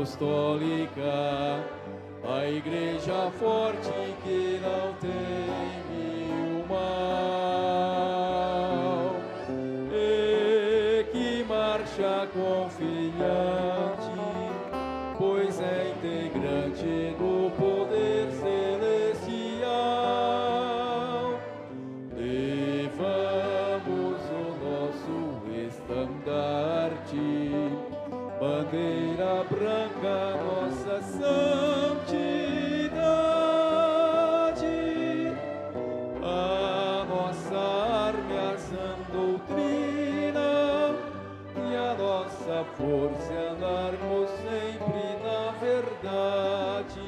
apostólica, a igreja forte que não teme o mal, e que marcha confiante, pois é integrante do poder celestial. Levamos o nosso estandarte, bandeira branca, nossa santidade, a nossa arma é a sã doutrina, e a nossa força é andarmos sempre na verdade.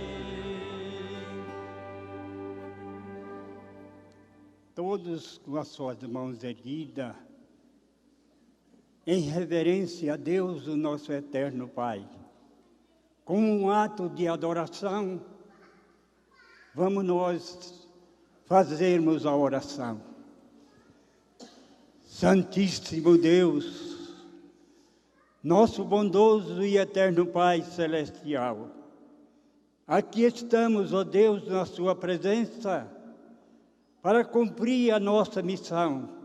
Todos com as suas mãos erguidas, em reverência a Deus, o nosso eterno Pai. Com um ato de adoração, vamos nós fazermos a oração. Santíssimo Deus, nosso bondoso e eterno Pai celestial, aqui estamos, ó Deus, na sua presença, para cumprir a nossa missão.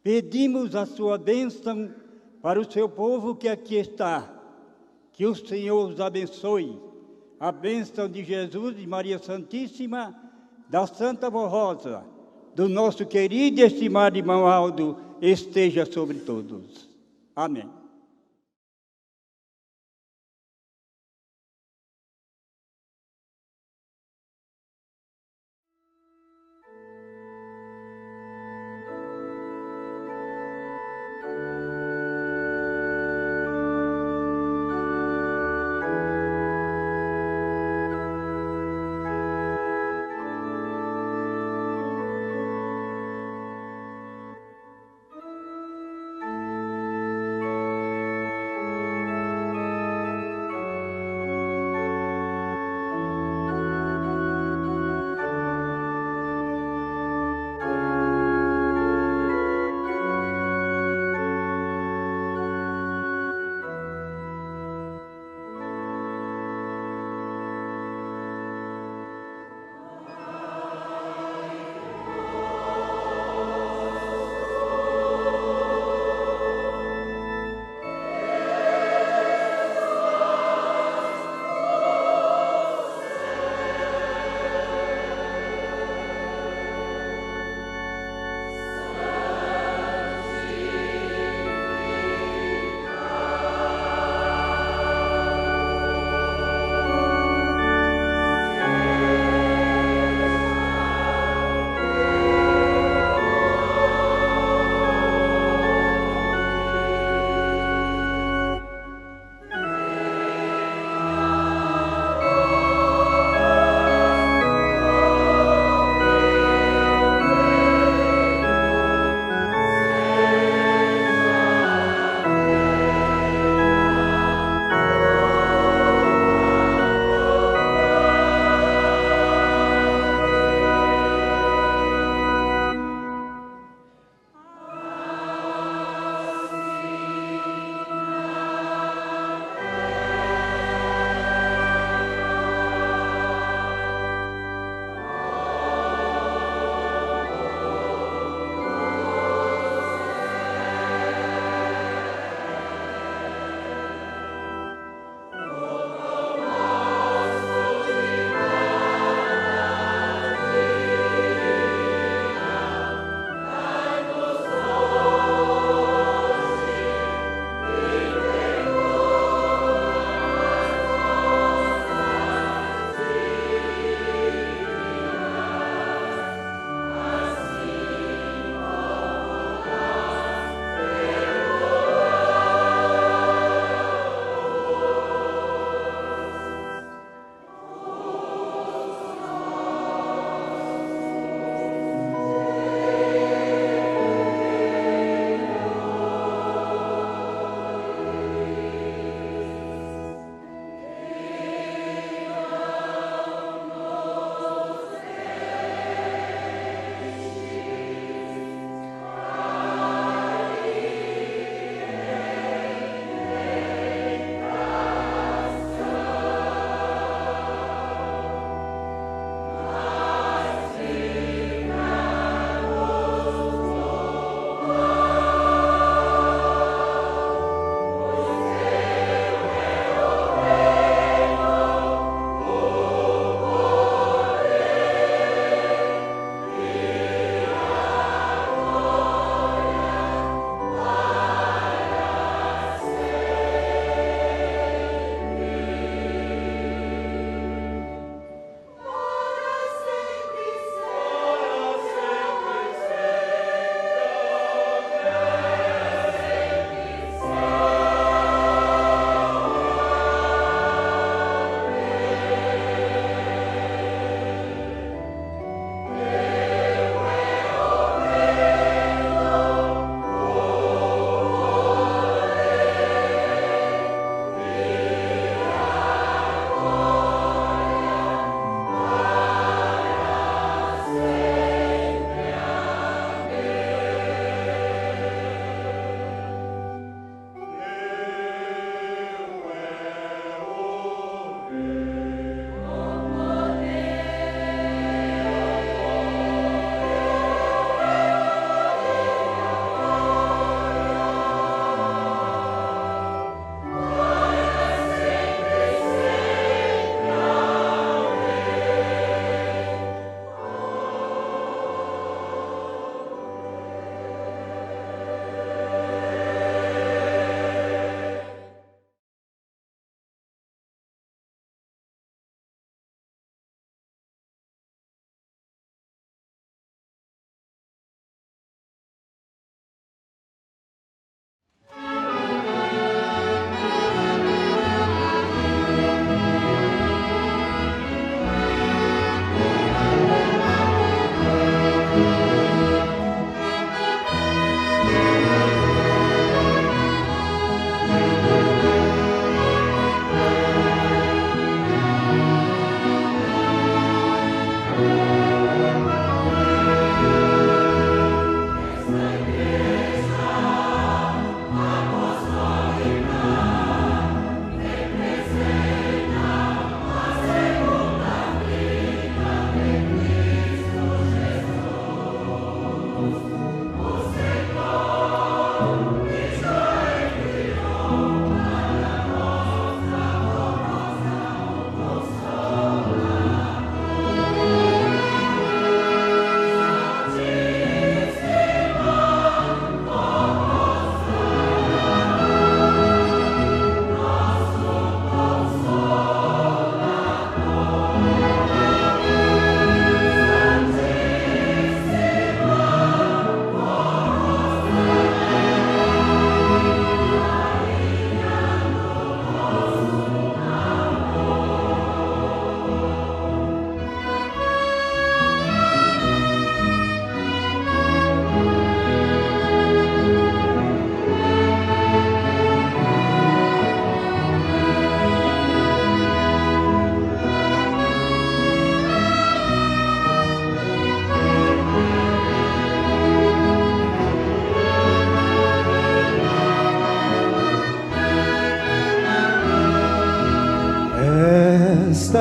Pedimos a sua bênção para o seu povo que aqui está. Que o Senhor os abençoe. A bênção de Jesus e Maria Santíssima, da Santa Vó Rosa, do nosso querido e estimado irmão Aldo, esteja sobre todos. Amém.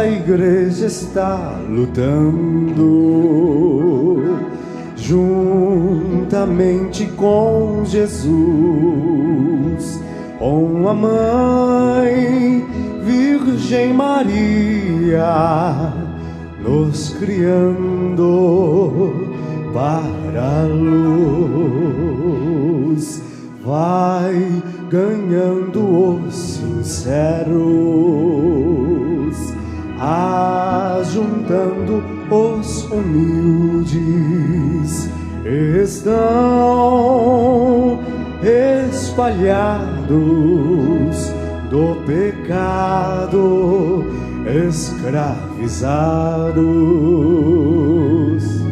essa igreja está lutando juntamente com Jesus, com a Mãe Virgem Maria, nos criando para a luz. Vai ganhando os sinceros, ajuntando os humildes, estão espalhados do pecado, escravizados.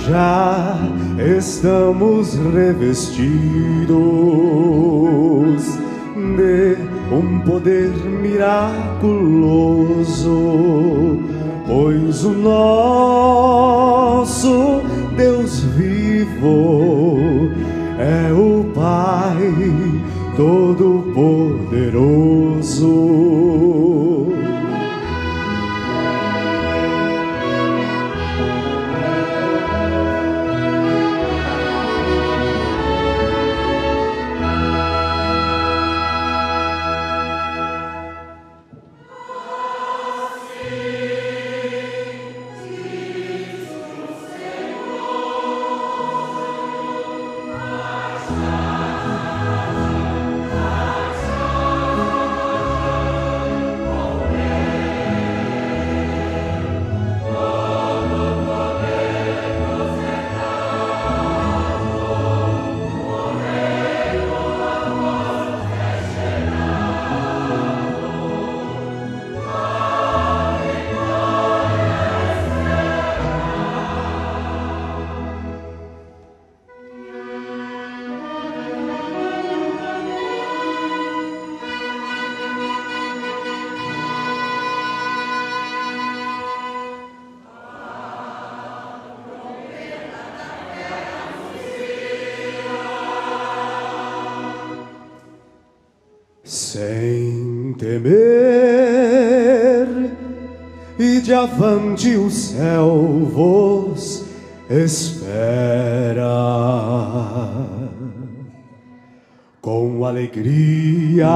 Já estamos revestidos de um poder miraculoso, pois o nosso Deus vivo é o Pai Todo-Poderoso. Sem temer, ide avante, o céu vos espera. Com alegria,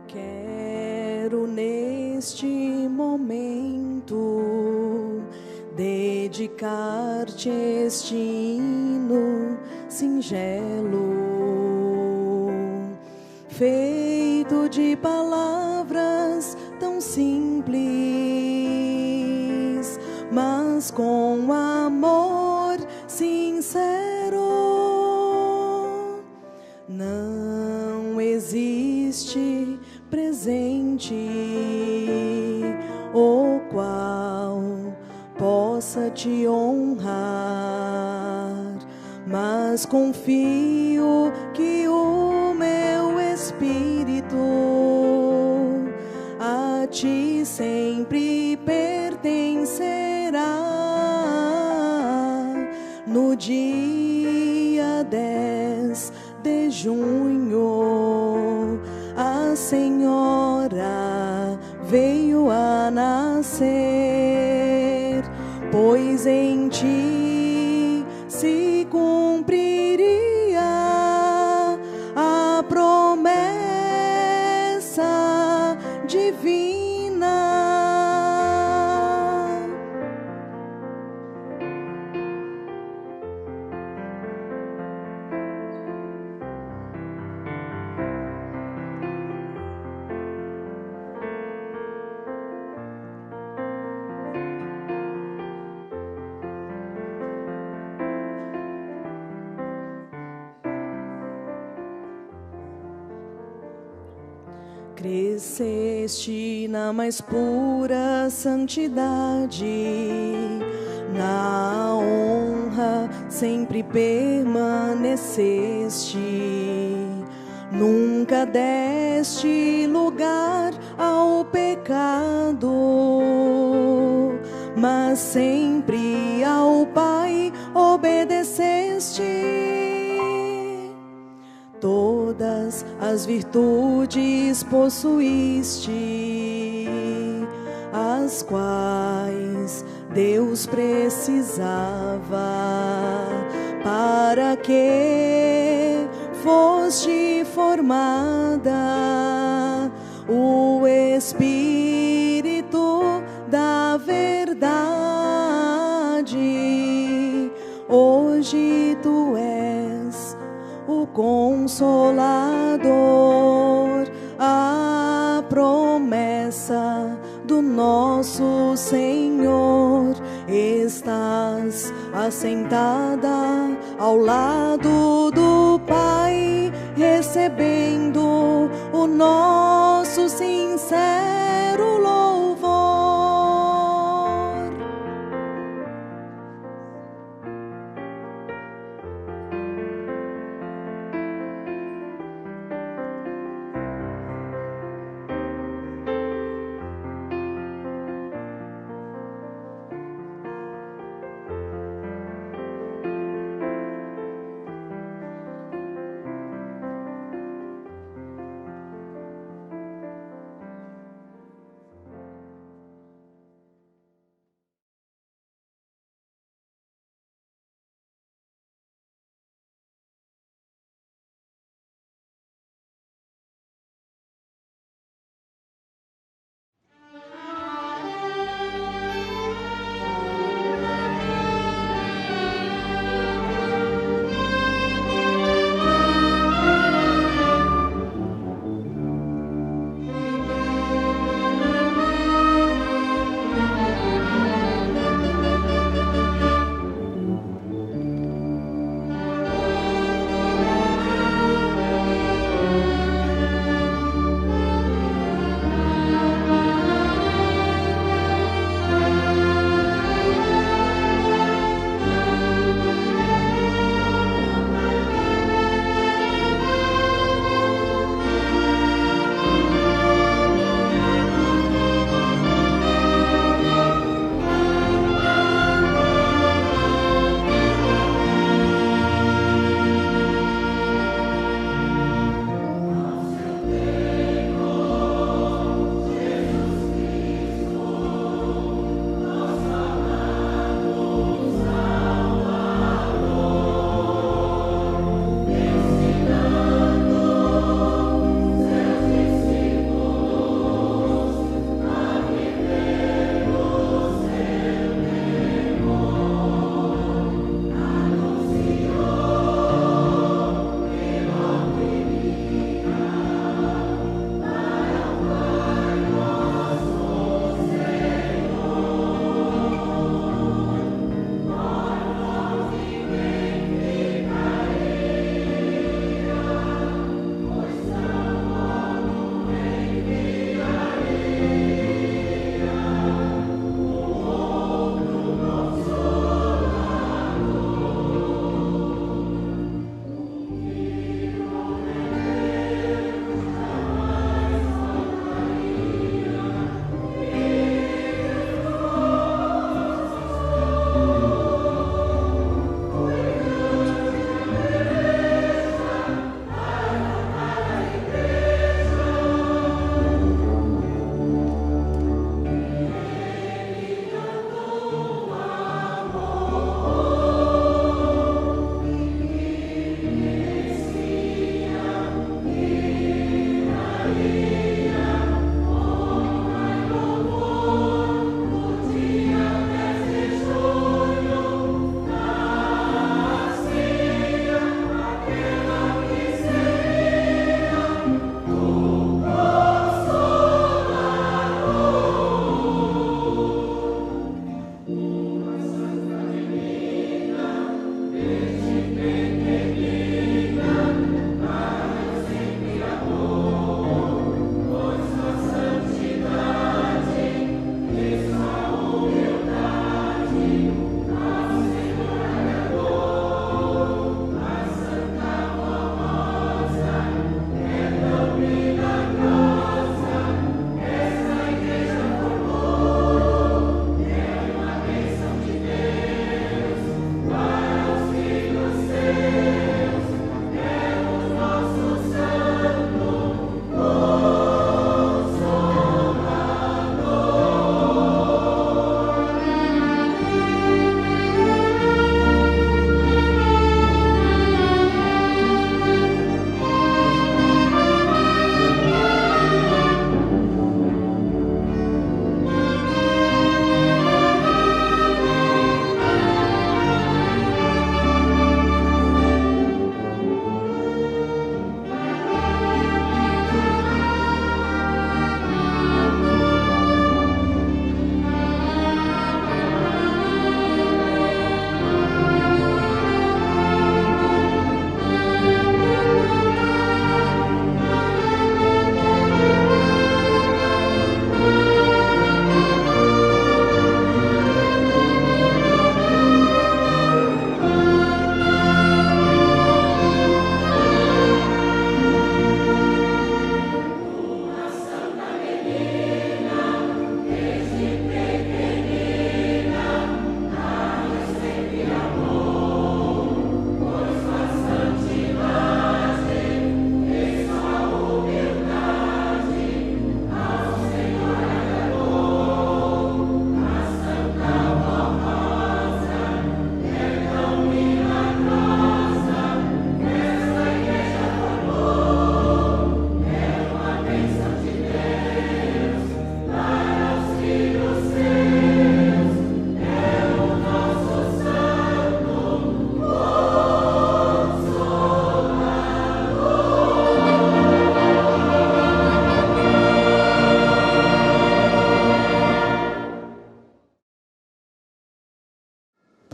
Quero neste momento dedicar-te este hino singelo, feito de palavras tão simples, mas com amor sincero. Não existe presente o qual possa te honrar, mas confio que o meu espírito a ti sempre pertencerá. No dia 10 de junho, a Senhora veio a nascer, pois em ti se cumpriria a promessa divina. Cresceste na mais pura santidade, na honra sempre permaneceste. Nunca deste lugar ao pecado, mas sempre ao Pai obedeceste. Todas as virtudes possuíste, as quais Deus precisava, para que foste formada o Espírito da verdade. Hoje tu és o Consolador, a promessa do nosso Senhor. Estás assentada ao lado do Pai, recebendo o nosso sincero louvor.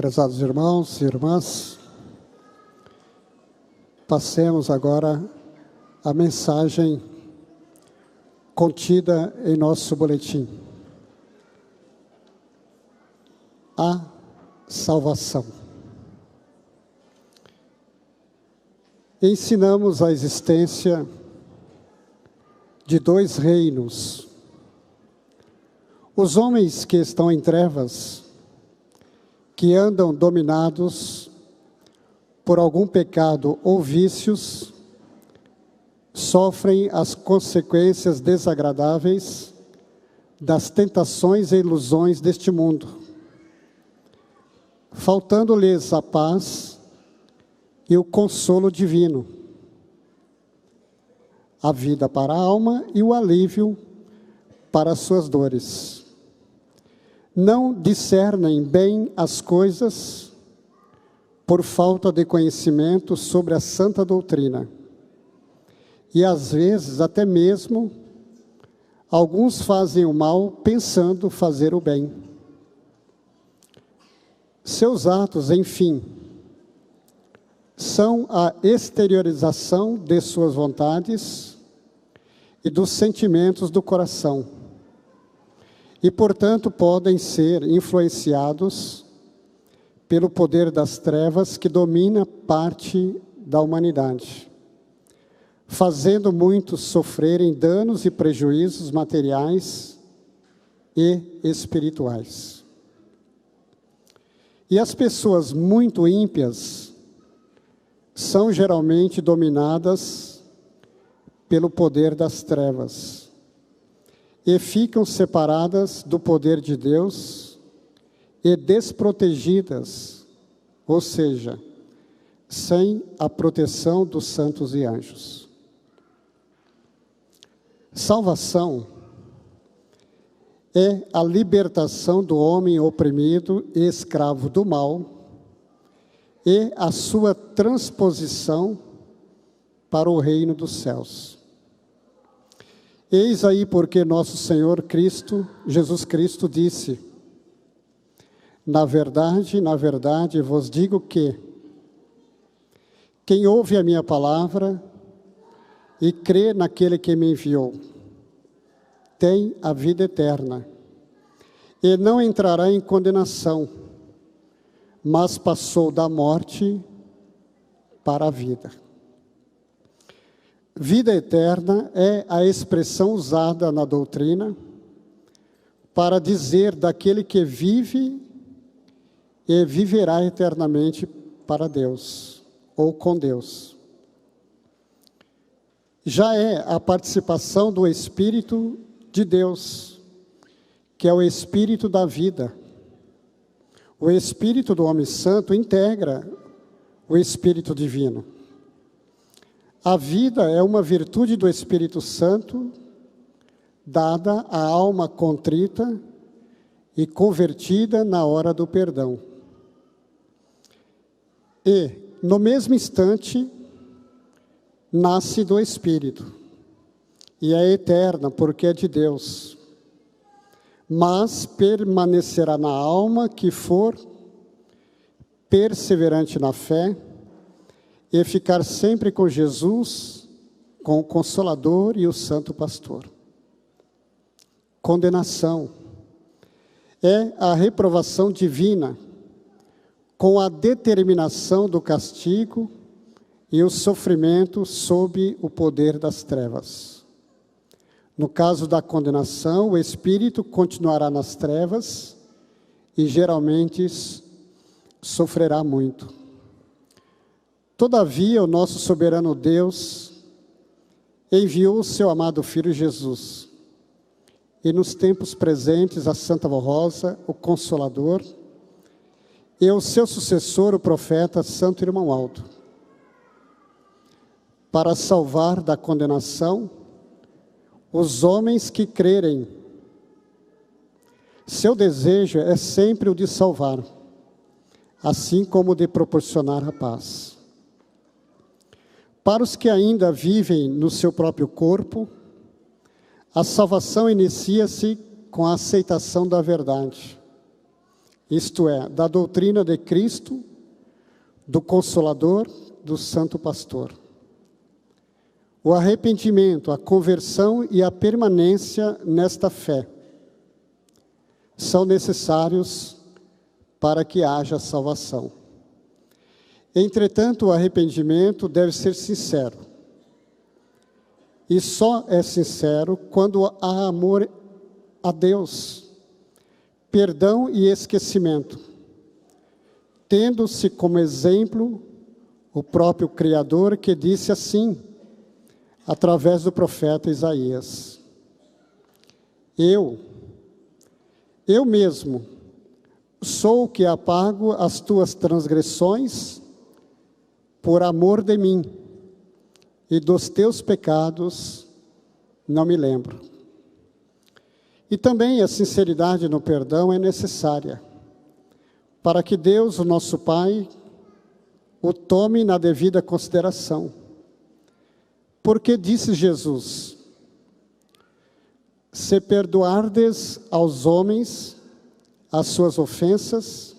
Prezados irmãos e irmãs, passemos agora a mensagem contida em nosso boletim. A salvação. Ensinamos a existência de dois reinos. Os homens que estão em trevas, que andam dominados por algum pecado ou vícios, sofrem as consequências desagradáveis das tentações e ilusões deste mundo, faltando-lhes a paz e o consolo divino, a vida para a alma e o alívio para as suas dores. Não discernem bem as coisas por falta de conhecimento sobre a santa doutrina. E às vezes, até mesmo, alguns fazem o mal pensando fazer o bem. Seus atos, enfim, são a exteriorização de suas vontades e dos sentimentos do coração. E, portanto, podem ser influenciados pelo poder das trevas que domina parte da humanidade, fazendo muitos sofrerem danos e prejuízos materiais e espirituais. E as pessoas muito ímpias são geralmente dominadas pelo poder das trevas e ficam separadas do poder de Deus e desprotegidas, ou seja, sem a proteção dos santos e anjos. Salvação é a libertação do homem oprimido e escravo do mal e a sua transposição para o reino dos céus. Eis aí porque nosso Senhor Cristo, Jesus Cristo, disse: na verdade, vos digo que quem ouve a minha palavra e crê naquele que me enviou, tem a vida eterna, e não entrará em condenação, mas passou da morte para a vida. Vida eterna é a expressão usada na doutrina para dizer daquele que vive e viverá eternamente para Deus, ou com Deus. Já é a participação do Espírito de Deus, que é o Espírito da vida. O Espírito do homem santo integra o Espírito divino. A vida é uma virtude do Espírito Santo, dada à alma contrita e convertida na hora do perdão. E, no mesmo instante, nasce do Espírito, e é eterna, porque é de Deus. Mas permanecerá na alma que for perseverante na fé, e ficar sempre com Jesus, com o Consolador e o Santo Pastor. Condenação é a reprovação divina, com a determinação do castigo e o sofrimento sob o poder das trevas. No caso da condenação, o espírito continuará nas trevas e geralmente sofrerá muito. Todavia, o nosso soberano Deus enviou o seu amado Filho Jesus, e nos tempos presentes a Santa Vó Rosa, o Consolador, e o seu sucessor, o profeta Santo Irmão Aldo, para salvar da condenação os homens que crerem. Seu desejo é sempre o de salvar, assim como o de proporcionar a paz. Para os que ainda vivem no seu próprio corpo, a salvação inicia-se com a aceitação da verdade isto é, da doutrina de Cristo, do Consolador, do Santo Pastor. O arrependimento, a conversão e a permanência nesta fé são necessários para que haja salvação. Entretanto, o arrependimento deve ser sincero. E só é sincero quando há amor a Deus, perdão e esquecimento, tendo-se como exemplo o próprio Criador, que disse assim, através do profeta Isaías: Eu mesmo sou o que apago as tuas transgressões por amor de mim, e dos teus pecados não me lembro. E também a sinceridade no perdão é necessária, para que Deus, o nosso Pai, o tome na devida consideração. Porque disse Jesus: se perdoardes aos homens as suas ofensas,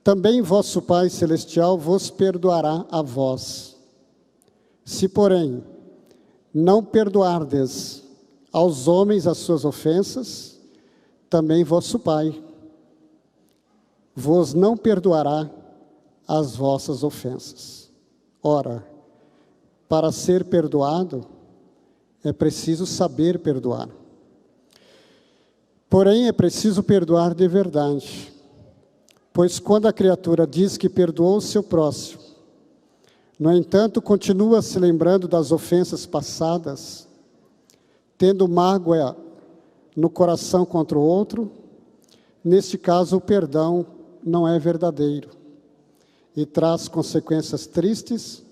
também vosso Pai Celestial vos perdoará a vós. Se, porém, não perdoardes aos homens as suas ofensas, também vosso Pai vos não perdoará as vossas ofensas. Ora, para ser perdoado, é preciso saber perdoar. Porém, é preciso perdoar de verdade, pois quando a criatura diz que perdoou o seu próximo, no entanto, continua se lembrando das ofensas passadas, tendo mágoa no coração contra o outro, neste caso o perdão não é verdadeiro e traz consequências tristes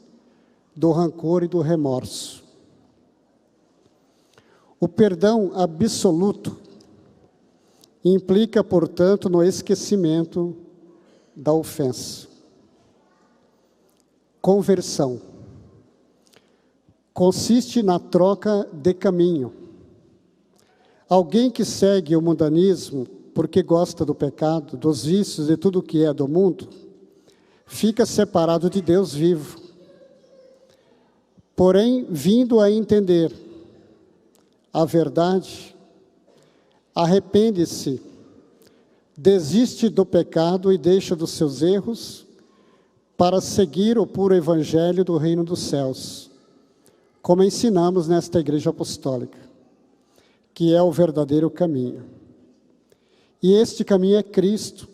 do rancor e do remorso. O perdão absoluto implica, portanto, no esquecimento da ofensa. Conversão consiste na troca de caminho. Alguém que segue o mundanismo porque gosta do pecado, dos vícios e tudo o que é do mundo, fica separado de Deus vivo. Porém, vindo a entender a verdade, arrepende-se, desiste do pecado e deixa dos seus erros para seguir o puro evangelho do reino dos céus, como ensinamos nesta igreja apostólica, que é o verdadeiro caminho. E este caminho é Cristo,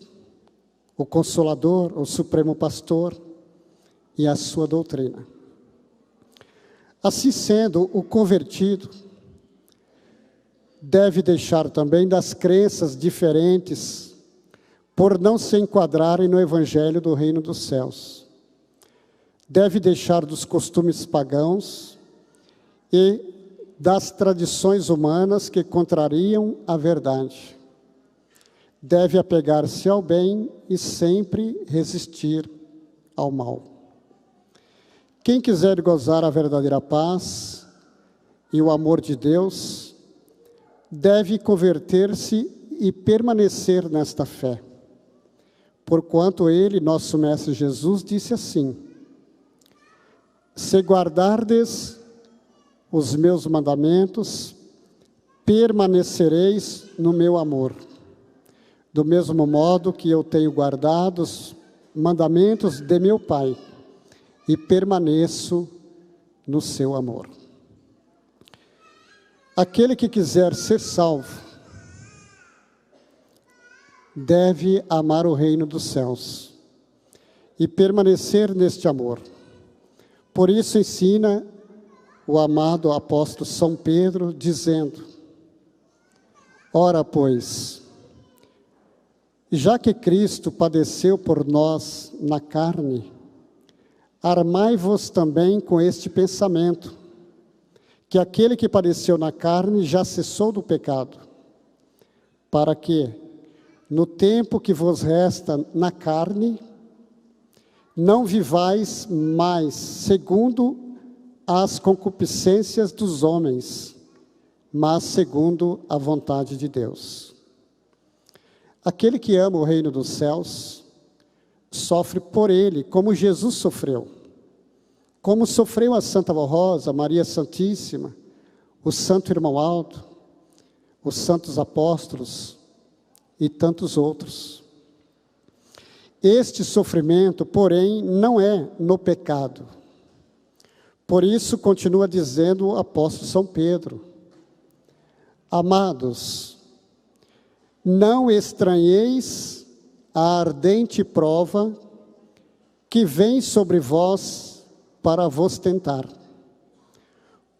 o Consolador, o Supremo Pastor e a sua doutrina. Assim sendo, o convertido deve deixar também das crenças diferentes por não se enquadrarem no evangelho do reino dos céus. Deve deixar dos costumes pagãos e das tradições humanas que contrariam a verdade. Deve apegar-se ao bem e sempre resistir ao mal. Quem quiser gozar a verdadeira paz e o amor de Deus, deve converter-se e permanecer nesta fé. Porquanto ele, nosso Mestre Jesus, disse assim: se guardardes os meus mandamentos, permanecereis no meu amor. Do mesmo modo que eu tenho guardado os mandamentos de meu Pai, e permaneço no seu amor. Aquele que quiser ser salvo, deve amar o reino dos céus e permanecer neste amor. Por isso ensina o amado apóstolo São Pedro, dizendo: ora, pois, já que Cristo padeceu por nós na carne, armai-vos também com este pensamento, que aquele que padeceu na carne já cessou do pecado, para que, no tempo que vos resta na carne, não vivais mais segundo as concupiscências dos homens, mas segundo a vontade de Deus. Aquele que ama o reino dos céus sofre por ele, como Jesus sofreu. Como sofreu a Santa Vó Rosa, Maria Santíssima, o Santo Irmão Aldo, os santos apóstolos e tantos outros. Este sofrimento, porém, não é no pecado. Por isso, continua dizendo o apóstolo São Pedro: amados, não estranheis a ardente prova que vem sobre vós para vos tentar,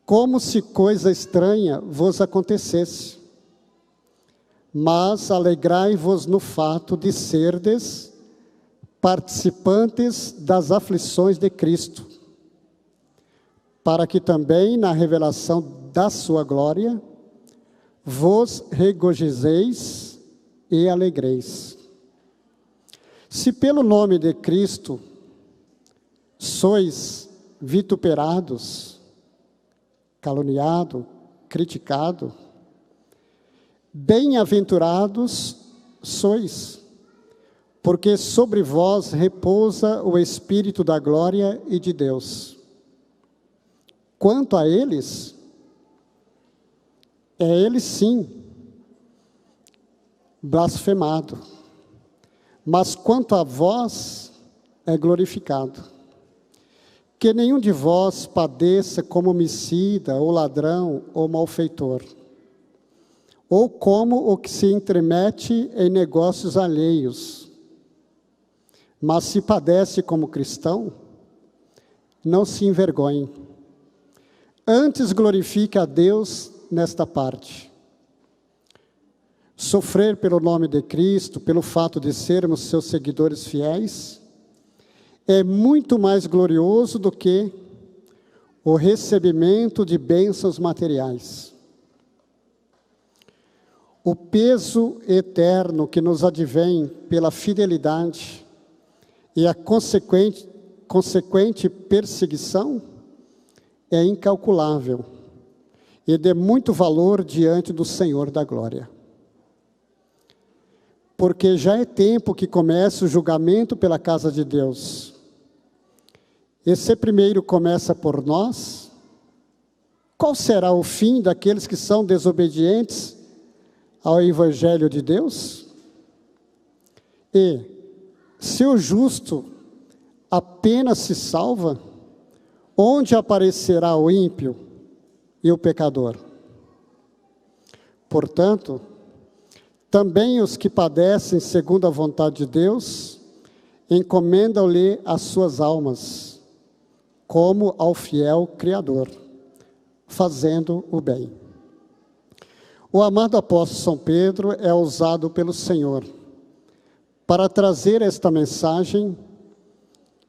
como se coisa estranha vos acontecesse. Mas alegrai-vos no fato de serdes participantes das aflições de Cristo, para que também na revelação da sua glória vos regozijeis e alegreis. Se pelo nome de Cristo sois vituperados, caluniado, criticado, bem-aventurados sois, porque sobre vós repousa o Espírito da glória e de Deus. Quanto a eles, é ele sim blasfemado, mas quanto a vós, é glorificado. Que nenhum de vós padeça como homicida, ou ladrão, ou malfeitor, ou como o que se entremete em negócios alheios. Mas se padece como cristão, não se envergonhe. Antes glorifique a Deus nesta parte. Sofrer pelo nome de Cristo, pelo fato de sermos seus seguidores fiéis, é muito mais glorioso do que o recebimento de bênçãos materiais. O peso eterno que nos advém pela fidelidade e a consequente perseguição é incalculável e de muito valor diante do Senhor da glória. Porque já é tempo que comece o julgamento pela casa de Deus. E se primeiro começa por nós, qual será o fim daqueles que são desobedientes ao Evangelho de Deus? E, se o justo apenas se salva, onde aparecerá o ímpio e o pecador? Portanto, também os que padecem segundo a vontade de Deus, encomendam-lhe as suas almas, como ao fiel Criador, fazendo o bem. O amado apóstolo São Pedro é usado pelo Senhor para trazer esta mensagem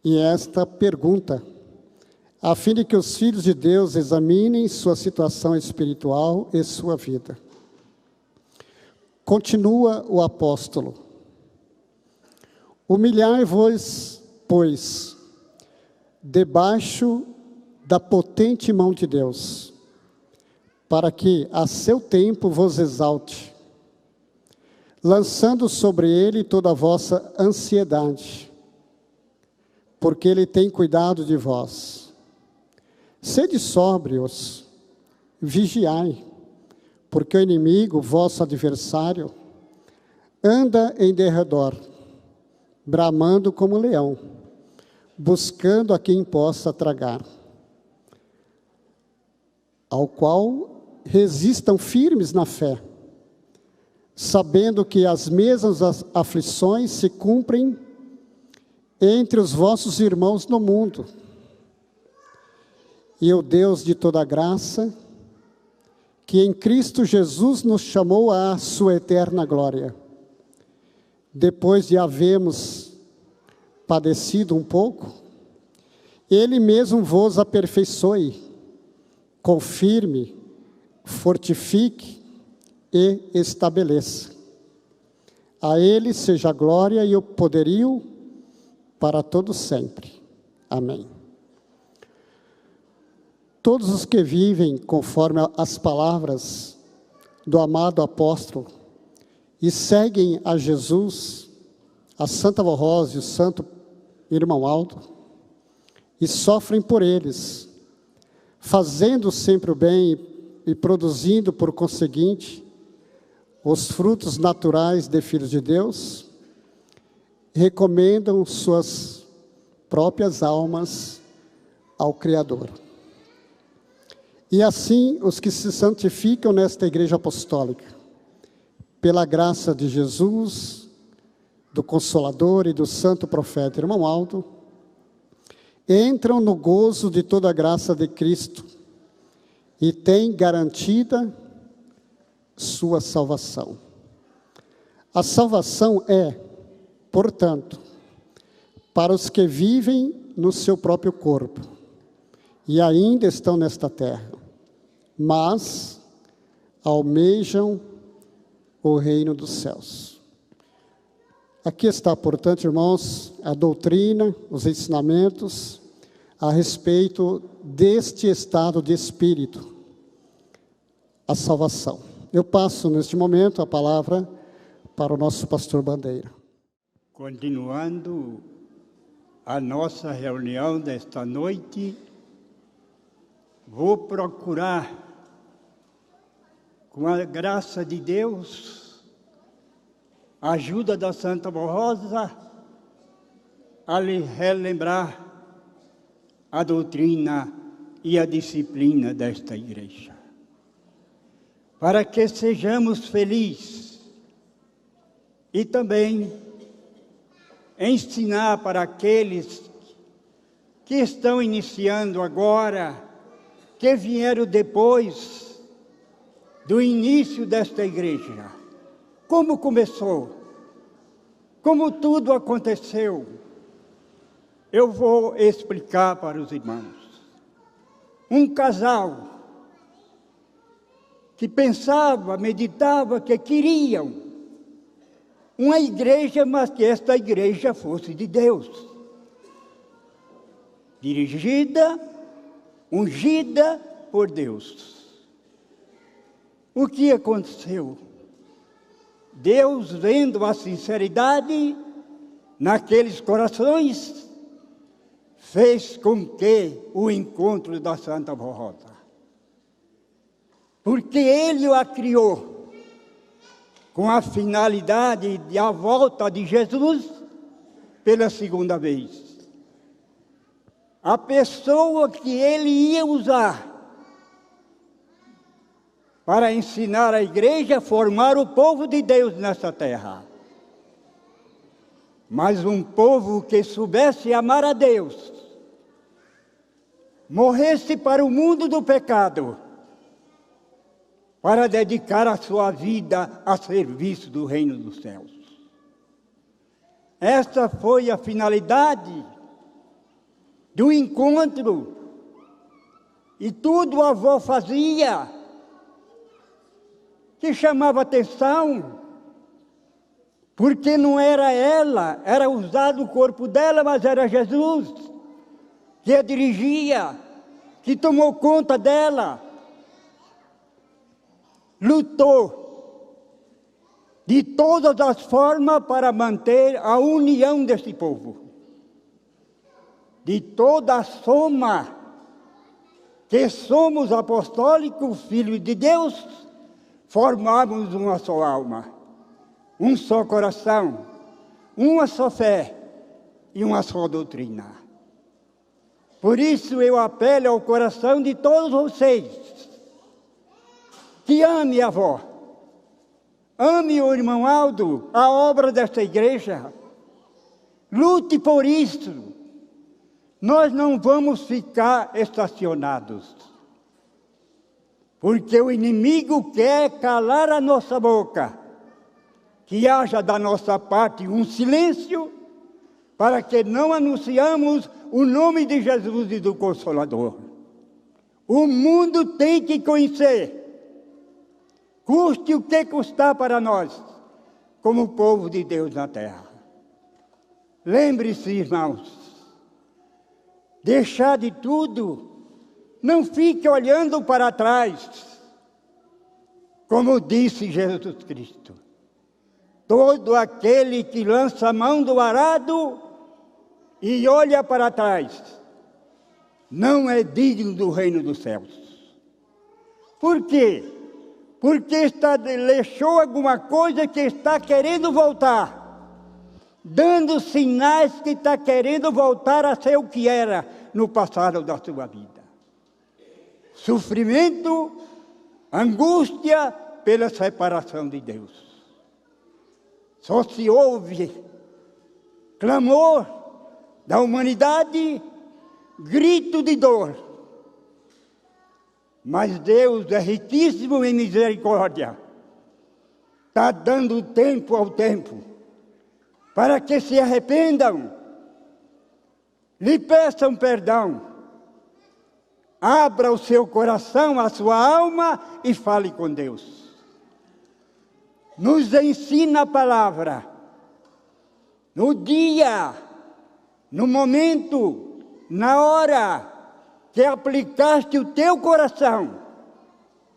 e esta pergunta, a fim de que os filhos de Deus examinem sua situação espiritual e sua vida. Continua o apóstolo: humilhai-vos, pois, debaixo da potente mão de Deus, para que a seu tempo vos exalte, lançando sobre ele toda a vossa ansiedade, porque ele tem cuidado de vós. Sede sóbrios, vigiai, porque o inimigo, vosso adversário, anda em derredor, bramando como leão, buscando a quem possa tragar, ao qual resistam firmes na fé, sabendo que as mesmas aflições se cumprem entre os vossos irmãos no mundo. E o Deus de toda graça, que em Cristo Jesus nos chamou à sua eterna glória, depois de havermos padecido um pouco, Ele mesmo vos aperfeiçoe, confirme, fortifique e estabeleça. A Ele seja a glória e o poderio para todos sempre. Amém. Todos os que vivem conforme as palavras do amado apóstolo e seguem a Jesus, a Santa Vó Rosa e o Santo Irmão Aldo, e sofrem por eles, fazendo sempre o bem e produzindo, por conseguinte, os frutos naturais de filhos de Deus, recomendam suas próprias almas ao Criador. E assim, os que se santificam nesta Igreja Apostólica, pela graça de Jesus, do Consolador e do Santo Profeta Irmão Aldo, entram no gozo de toda a graça de Cristo e têm garantida sua salvação. A salvação é, portanto, para os que vivem no seu próprio corpo e ainda estão nesta terra, mas almejam o reino dos céus. Aqui está, portanto, irmãos, a doutrina, os ensinamentos a respeito deste estado de espírito, a salvação. Eu passo, neste momento, a palavra para o nosso pastor Bandeira. Continuando a nossa reunião desta noite, vou procurar, com a graça de Deus, a ajuda da Santa Vó Rosa, a lhe relembrar a doutrina e a disciplina desta igreja, para que sejamos felizes e também ensinar para aqueles que estão iniciando agora, que vieram depois do início desta igreja, como começou, como tudo aconteceu. Eu vou explicar para os irmãos. Um casal que pensava, meditava, que queriam uma igreja, mas que esta igreja fosse de Deus, dirigida, ungida por Deus. O que aconteceu? Deus, vendo a sinceridade naqueles corações, fez com que o encontro da Santa Vó Rosa, porque Ele a criou com a finalidade de a volta de Jesus pela segunda vez. A pessoa que Ele ia usar para ensinar a igreja a formar o povo de Deus nessa terra. Mas um povo que soubesse amar a Deus, morresse para o mundo do pecado, para dedicar a sua vida a serviço do reino dos céus. Esta foi a finalidade do encontro, e tudo a avó fazia, que chamava atenção, porque não era ela, era usado o corpo dela, mas era Jesus que a dirigia, que tomou conta dela, lutou de todas as formas para manter a união desse povo. De toda a soma que somos apostólicos, filhos de Deus, formamos uma só alma, um só coração, uma só fé e uma só doutrina. Por isso eu apelo ao coração de todos vocês, que ame a avó, ame o irmão Aldo, a obra desta igreja, lute por isso. Nós não vamos ficar estacionados, porque o inimigo quer calar a nossa boca, que haja da nossa parte um silêncio, para que não anunciamos o nome de Jesus e do Consolador. O mundo tem que conhecer, custe o que custar para nós, como povo de Deus na terra. Lembre-se, irmãos, deixar de tudo, não fique olhando para trás, como disse Jesus Cristo. Todo aquele que lança a mão do arado e olha para trás, não é digno do reino dos céus. Por quê? Porque deixou alguma coisa que está querendo voltar, dando sinais que está querendo voltar a ser o que era no passado da sua vida. Sofrimento, angústia pela separação de Deus. Só se ouve clamor da humanidade, grito de dor. Mas Deus é riquíssimo em misericórdia. Está dando tempo ao tempo, para que se arrependam, lhe peçam perdão, abra o seu coração, a sua alma e fale com Deus. Nos ensina a palavra, no dia, no momento, na hora que aplicaste o teu coração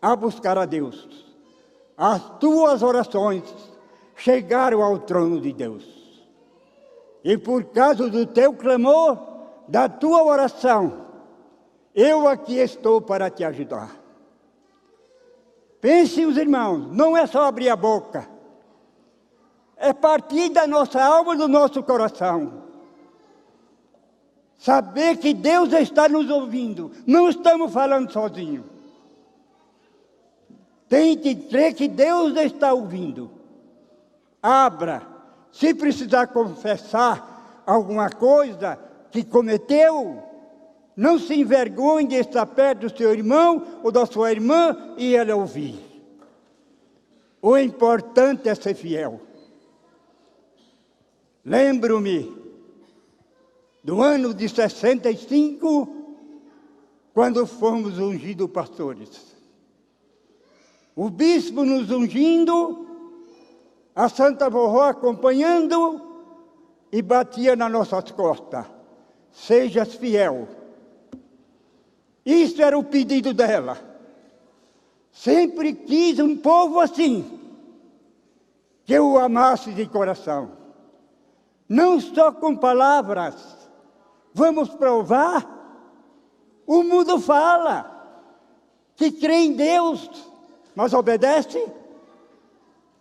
a buscar a Deus. As tuas orações chegaram ao trono de Deus. E por causa do teu clamor, da tua oração, eu aqui estou para te ajudar. Pensem os irmãos, não é só abrir a boca. É partir da nossa alma e do nosso coração. Saber que Deus está nos ouvindo. Não estamos falando sozinhos. Tem que crer que Deus está ouvindo. Abra. Se precisar confessar alguma coisa que cometeu, não se envergonhe de estar perto do seu irmão ou da sua irmã e ele ouvir. O importante é ser fiel. Lembro-me do ano de 65, quando fomos ungidos pastores. O bispo nos ungindo, a Santa Vovó acompanhando e batia nas nossas costas. Sejas fiel. Isso era o pedido dela. Sempre quis um povo assim, que eu amasse de coração. Não só com palavras. Vamos provar? O mundo fala que crê em Deus, mas obedece.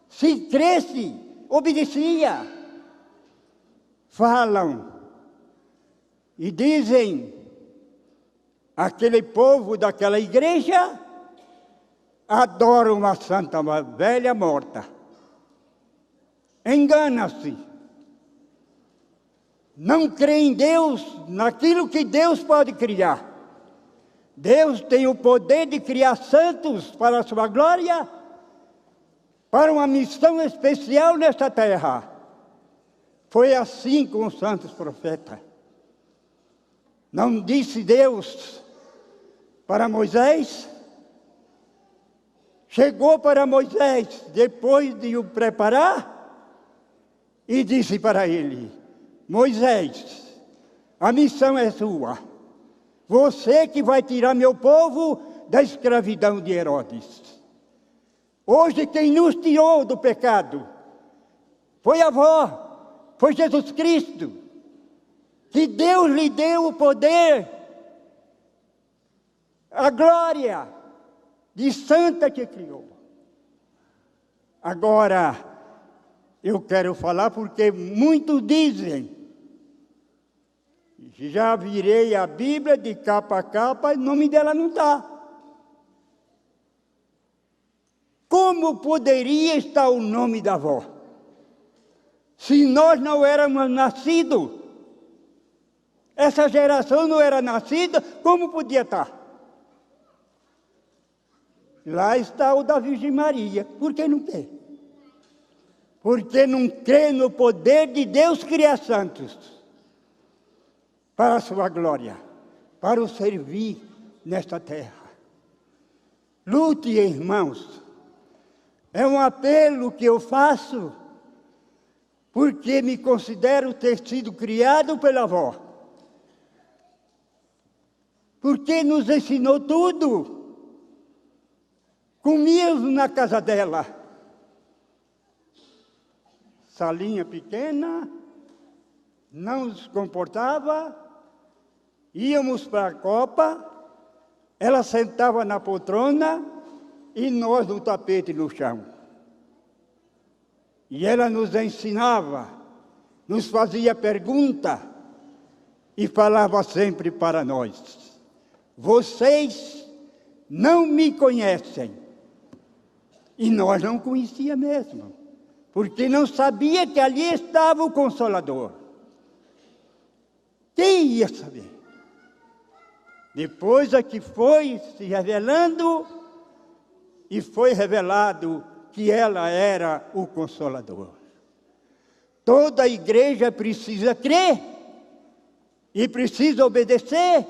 Se cresce, obedecia. Falam e dizem, aquele povo daquela igreja adora uma santa velha morta. Engana-se. Não crê em Deus, naquilo que Deus pode criar. Deus tem o poder de criar santos para a sua glória, para uma missão especial nesta terra. Foi assim com os santos profetas. Não disse Deus para Moisés? Chegou para Moisés, depois de o preparar, e disse para ele: Moisés, a missão é sua. Você que vai tirar meu povo da escravidão de Herodes. Hoje quem nos tirou do pecado foi a avó, foi Jesus Cristo, que Deus lhe deu o poder, a glória de santa que criou. Agora, eu quero falar porque muitos dizem, já virei a Bíblia de capa a capa, o nome dela não está. Como poderia estar o nome da avó? Se nós não éramos nascidos, essa geração não era nascida, como podia estar? Lá está o da Virgem Maria. Por que não quer? Porque não crê no poder de Deus criar santos para a sua glória, para o servir nesta terra. Lute, irmãos. É um apelo que eu faço, porque me considero ter sido criado pela avó. Porque nos ensinou tudo. Comíamos na casa dela. salinha pequena, não nos comportava, íamos para a copa, ela sentava na poltrona e nós no tapete no chão. E ela nos ensinava, nos fazia pergunta e falava sempre para nós: vocês não me conhecem. E nós não conhecia mesmo, porque não sabia que ali estava o Consolador. Quem ia saber? Depois é que foi se revelando e foi revelado que ela era o Consolador. Toda a igreja precisa crer e precisa obedecer,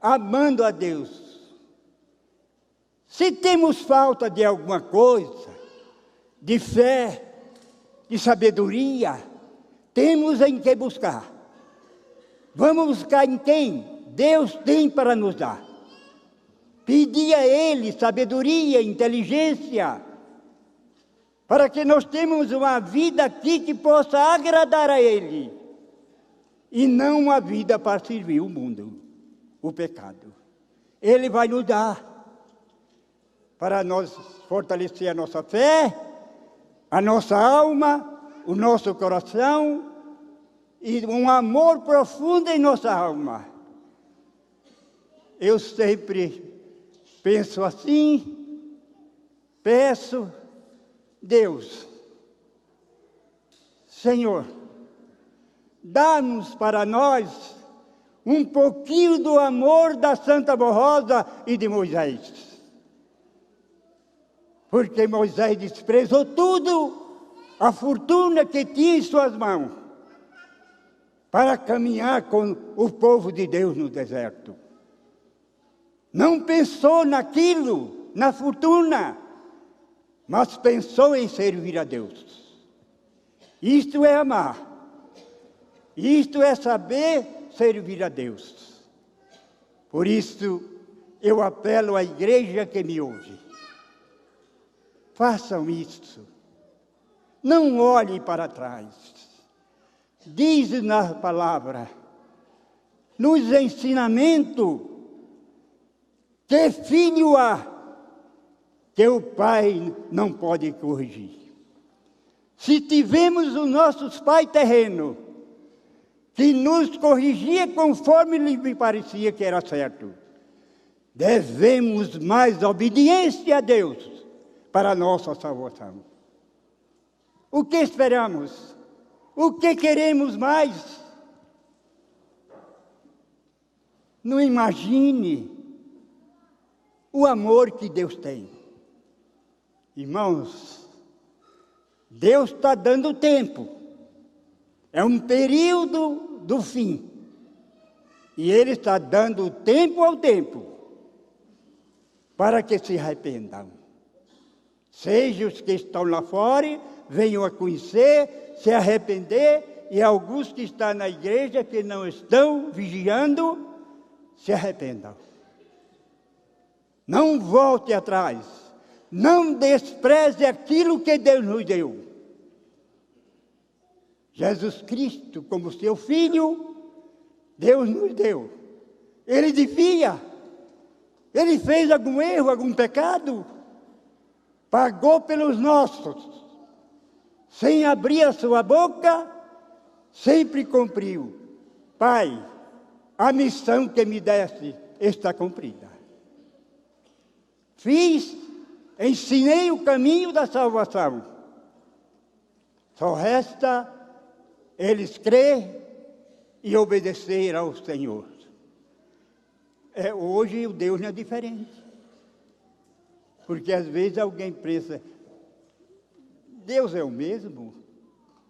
amando a Deus. Se temos falta de alguma coisa, de fé, de sabedoria, temos em que buscar. Vamos buscar em quem Deus tem para nos dar. Pedir a Ele sabedoria, inteligência, para que nós tenhamos uma vida aqui que possa agradar a Ele, e não uma vida para servir o mundo, o pecado. Ele vai nos dar, para nós fortalecer a nossa fé, a nossa alma, o nosso coração, e um amor profundo em nossa alma. Eu sempre penso assim, peço, Deus, Senhor, dá-nos para nós um pouquinho do amor da Santa Borrosa e de Moisés. Porque Moisés desprezou tudo, a fortuna que tinha em suas mãos, para caminhar com o povo de Deus no deserto. Não pensou naquilo, na fortuna, mas pensou em servir a Deus. Isto é amar. Isto é saber servir a Deus. Por isso, eu apelo à igreja que me ouve. Façam isso. Não olhem para trás. Diz na palavra, nos ensinamentos, que filho há que o pai não pode corrigir. Se tivemos os nossos pais terrenos, que nos corrigia conforme lhe parecia que era certo, devemos mais obediência a Deus para a nossa salvação. O que esperamos? O que queremos mais? Não imagine o amor que Deus tem. Irmãos, Deus está dando tempo. É um período do fim. E Ele está dando tempo ao tempo para que se arrependam. Seja os que estão lá fora, venham a conhecer, se arrepender, e alguns que estão na igreja que não estão vigiando, se arrependam. Não volte atrás. Não despreze aquilo que Deus nos deu. Jesus Cristo, como seu Filho, Deus nos deu. Ele devia. Ele fez algum erro, algum pecado. Pagou pelos nossos. Sem abrir a sua boca, sempre cumpriu. Pai, a missão que me deste está cumprida. Ensinei o caminho da salvação. Só resta eles crer e obedecer ao Senhor. Hoje o Deus não é diferente. Porque às vezes alguém pensa, Deus é o mesmo.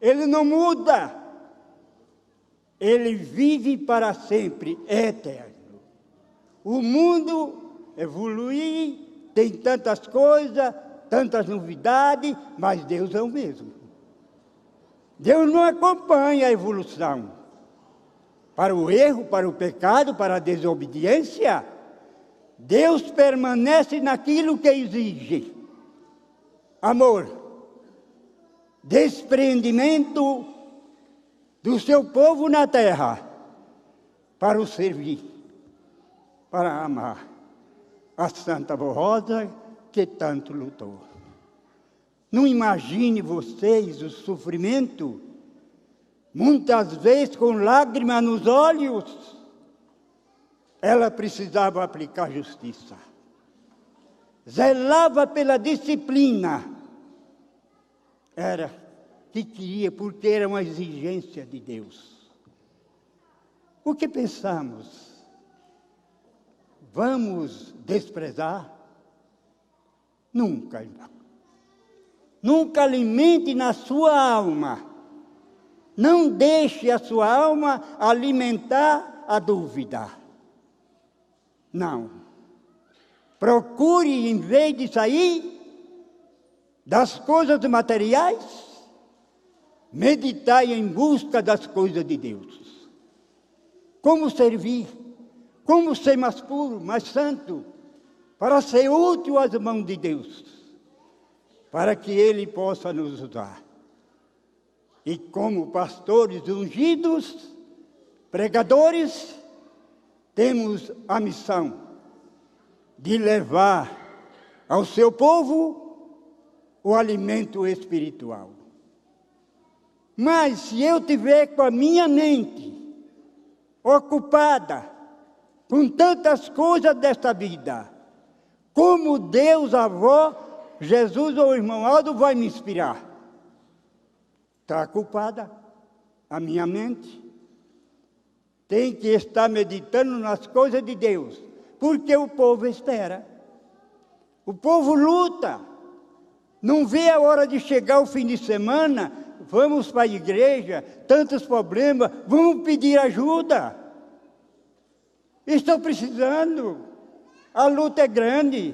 Ele não muda. Ele vive para sempre, é eterno. O mundo evolui, tem tantas coisas, tantas novidades, mas Deus é o mesmo. Deus não acompanha a evolução. Para o erro, para o pecado, para a desobediência, Deus permanece naquilo que exige. Amor. desprendimento do seu povo na terra para o servir, para amar a Santa Rosa que tanto lutou. Não imagine vocês o sofrimento, muitas vezes com lágrimas nos olhos. Ela precisava aplicar justiça. Zelava pela disciplina. Era que queria, porque era uma exigência de Deus. O que pensamos? Vamos desprezar? Nunca, irmão. Nunca alimente na sua alma. Não deixe a sua alma alimentar a dúvida. Não. Procure, em vez de sair das coisas materiais, meditar em busca das coisas de Deus. Como servir, como ser mais puro, mais santo, para ser útil às mãos de Deus, para que Ele possa nos usar. E como pastores ungidos, pregadores, temos a missão de levar ao seu povo o alimento espiritual. Mas se eu tiver com a minha mente ocupada com tantas coisas desta vida, como Deus, avó, Jesus ou o irmão Aldo vai me inspirar? Está ocupada a minha mente? Tem que estar meditando nas coisas de Deus, porque o povo espera. O povo luta. Não vê a hora de chegar o fim de semana, vamos para a igreja, tantos problemas, vamos pedir ajuda. Estou precisando. A luta é grande.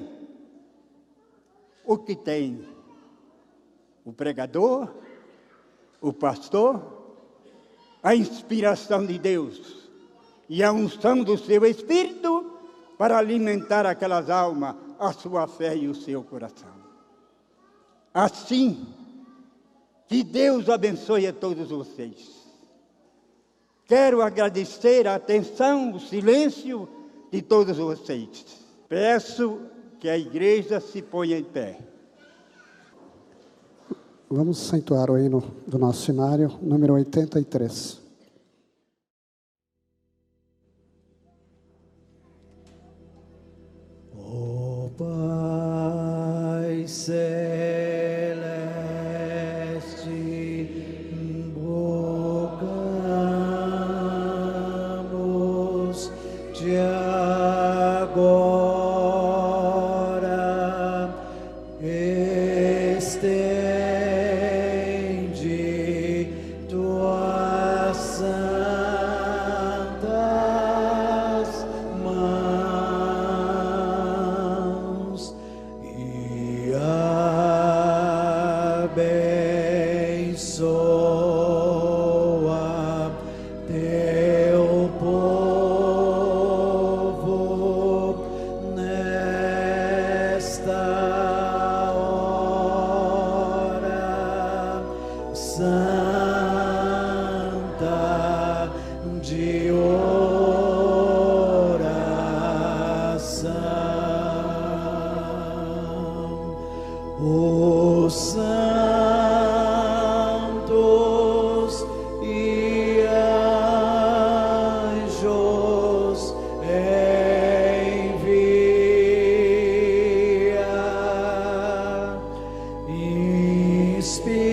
O que tem? O pregador, o pastor, a inspiração de Deus e a unção do seu Espírito para alimentar aquelas almas, a sua fé e o seu coração. Assim, que Deus abençoe a todos vocês. Quero agradecer a atenção, o silêncio de todos vocês. Peço que a igreja se ponha em pé. Vamos acentuar o hino do nosso cenário, número 83. Ó Pai celeste, invocamos-te agora, estende tuas santas mãos e abençoa teu povo nesta hora santa de oração. Os santos e anjos envia, inspira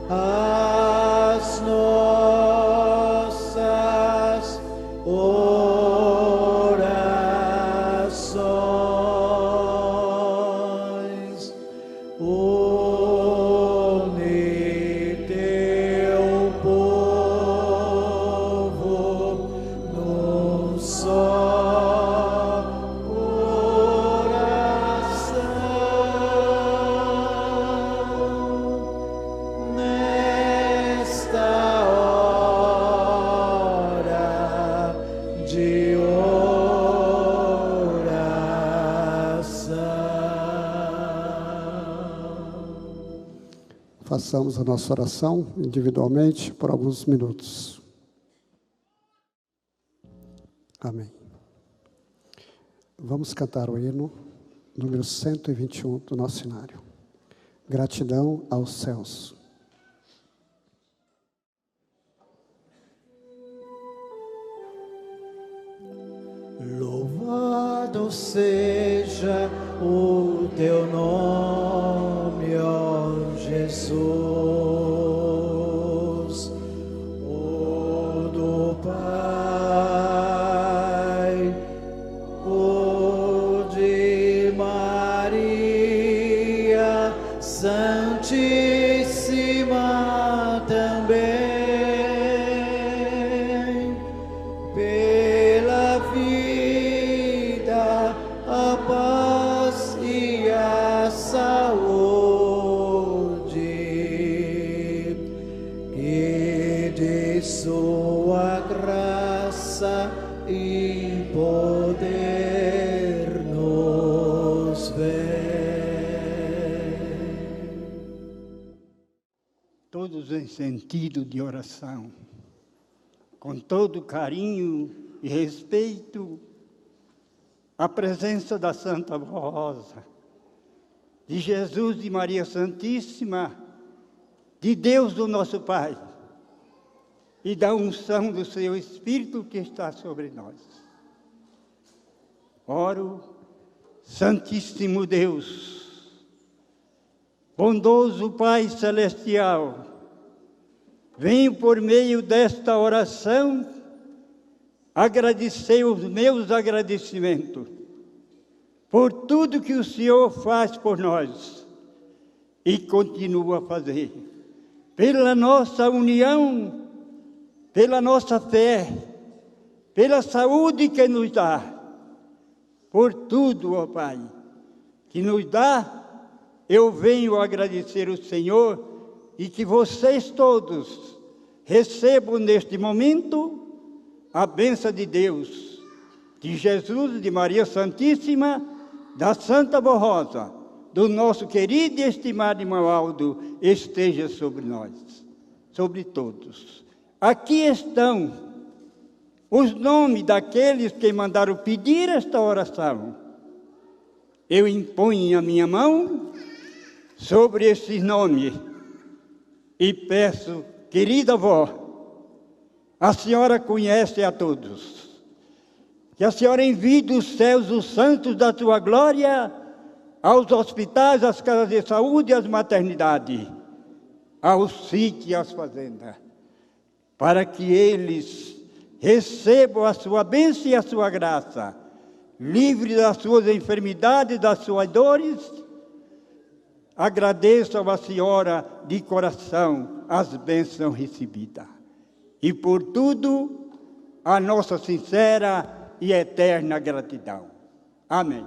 as nossas orações. façamos a nossa oração individualmente por alguns minutos. Amém. Vamos cantar o hino número 121 do nosso cenário. Gratidão aos céus. Louvado seja o teu nome, ó Jesus, o do Pai, o de Maria Santíssima também. Sua graça e poder nos vem. Todos em sentido de oração, com todo carinho e respeito, a presença da Santa Rosa, de Jesus e Maria Santíssima, de Deus do nosso Pai, e da unção do seu Espírito que está sobre nós. Oro, Santíssimo Deus, bondoso Pai Celestial, venho por meio desta oração agradecer os meus agradecimentos por tudo que o Senhor faz por nós e continua a fazer, pela nossa união, pela nossa fé, pela saúde que nos dá, por tudo, ó Pai, que nos dá, eu venho agradecer ao Senhor e que vocês todos recebam neste momento a bênção de Deus, de Jesus, de Maria Santíssima, da Santa Rosa, do nosso querido e estimado irmão Aldo, esteja sobre nós, sobre todos. Aqui estão os nomes daqueles que mandaram pedir esta oração. Eu imponho a minha mão sobre esses nomes e peço, querida avó, a senhora conhece a todos, que a senhora envie dos céus os santos da sua glória aos hospitais, às casas de saúde e às maternidades, aos sítios e às fazendas, para que eles recebam a sua bênção e a sua graça, livres das suas enfermidades, das suas dores. Agradeço a senhora de coração as bênçãos recebidas. E por tudo, a nossa sincera e eterna gratidão. Amém.